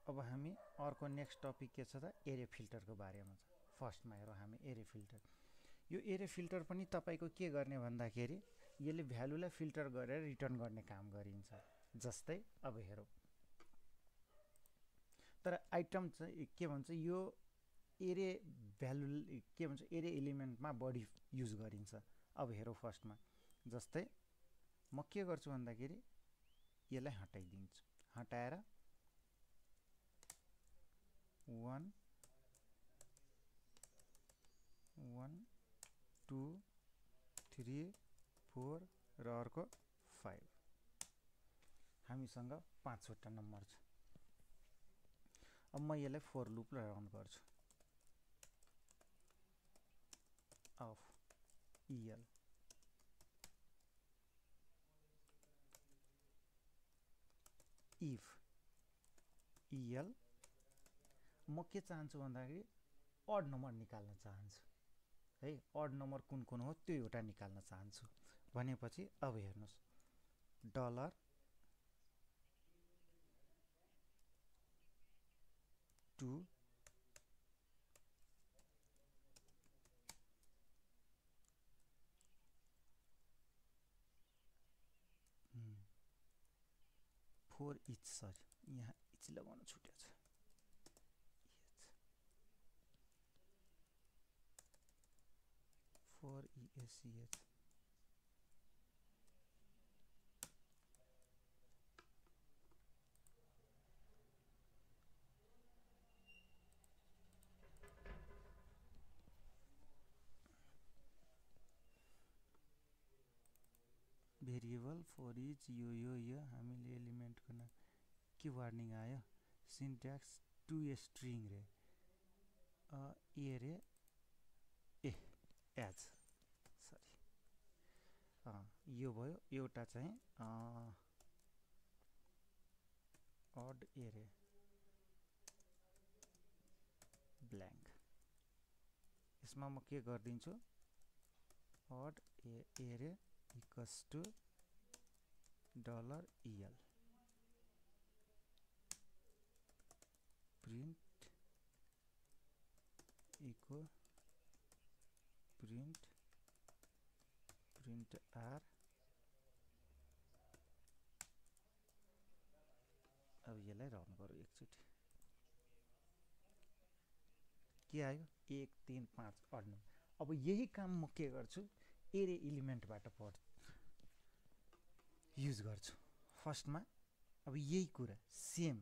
अब हामी अर्को नेक्स्ट टपिक के छ त एरे फिल्टरको बारेमा छ। फर्स्टमा हेरौँ हामी एरे फिल्टर। यो एरे फिल्टर पनि तपाईको के गर्ने भन्दाखेरि यसले भ्यालुलाई फिल्टर गरेर रिटर्न गर्ने काम गरिन्छ। जस्तै अब हेरौँ, तर आइटम चाहिँ के भन्छ, यो एरे भ्यालु के भन्छ एरे एलिमेन्टमा बढी युज गरिन्छ। अब हेरौँ फर्स्टमा, जस्तै म के गर्छु भन्दाखेरि यसलाई हटाइदिन्छु। हटाएर 1 1 2 3 4 र अर्को 5। हामीसँग 5 वटा नम्बर छ। अब म यसलाई फोर लुप रन गर्छु। अफ EL इफ EL म के चाहन्छु भन्दाखेरि अड नम्बर निकाल्न चाहन्छु है। अड नम्बर कुन कुन हो त्यो एउटा निकाल्न चाहन्छु भनेपछि अब हेर्नुस्, dollar to for each, sorry यहाँ इच लगाउन छुटेको छ। For EACH variable for each यो हामीले एलिमेन्टको नाम के वार्निङ आयो, सिन्ट्याक्स टु स्ट्रिङ रे एरे एज, सरी यो भयो। एउटा चाहिँ अड एरे ब्ल्याङ्क। यसमा म के गरिदिन्छु, odd array equals to dollar EL print echo print R। अब यसलाई रन गरौँ एकचोटि। के आयो 1 3 5 अड नम्बर। अब यही काम म के गर्छु, एरे एलिमेन्टबाट युज गर्छु फर्स्टमा। अब यही कुरा सेम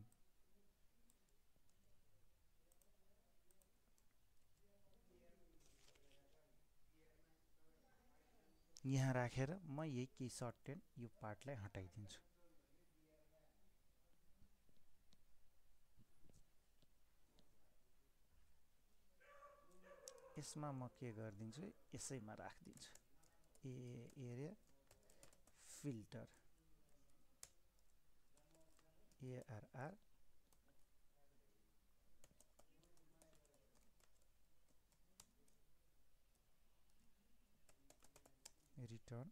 यहाँ राखेर म यही केही सर्टेन यो पार्टलाई हटाइदिन्छु। यसमा म के गरिदिन्छु, यसैमा राखिदिन्छु array filter ARR return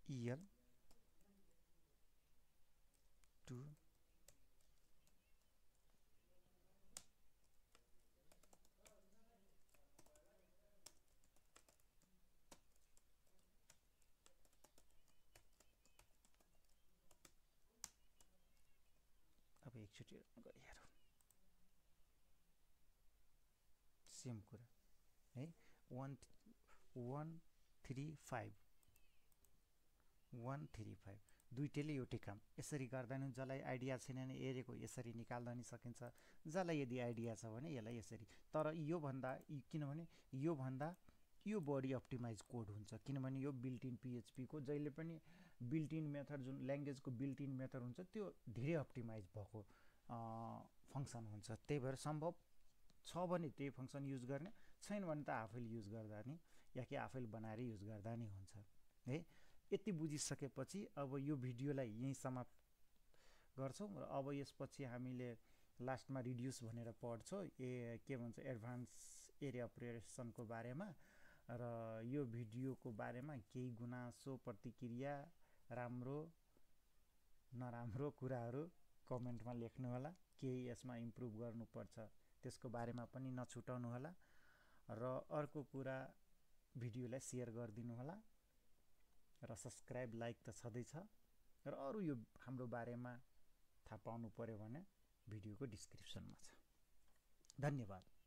EL two अब एकचोटि गरी हेरौँ, सेम कुरा है। 1 1 3 5 1 3 5 दुईटैले एउटै काम यसरी गर्दा नि, जसलाई आइडिया छैन भने एरेको यसरी निकाल्दा नि सकिन्छ, जसलाई यदि आइडिया छ भने यसलाई यसरी। तर यो भन्दा किनभने यो भन्दा यो बढी अप्टिमाइज कोड हुन्छ, किनभने यो बिल्ट इन PHP को जहिले पनि बिल्ट इन मेथड, जुन ल्याङ्ग्वेजको बिल्ट इन मेथड हुन्छ त्यो धेरै अप्टिमाइज भएको फङ्सन हुन्छ। त्यही भएर सम्भव छ भने त्यही फङ्सन युज गर्ने, छैन भने त आफैले युज गर्दा नि या कि आफैले बनाएर युज गर्दा नि हुन्छ है। यति बुझिसकेपछि अब यो भिडियोलाई यहीँ समाप्त गर्छौँ र अब यसपछि हामीले लास्टमा रिड्युस भनेर पढ्छौँ के भन्छ एडभान्स एरिया अपरेसनको बारेमा र यो भिडियोको बारेमा केही गुनासो प्रतिक्रिया राम्रो नराम्रो कुराहरू कमेन्टमा लेख्नु होला केही यसमा इम्प्रुभ गर्नुपर्छ त्यसको बारेमा पनि नछुटाउनु होला र अर्को कुरा भिडियोलाई सेयर गरिदिनु होला र सब्स्क्राइब लाइक त छँदैछ र अरू यो हाम्रो बारेमा थाहा पाउनु पर्यो भने भिडियोको डिस्क्रिप्सनमा छ। धन्यवाद।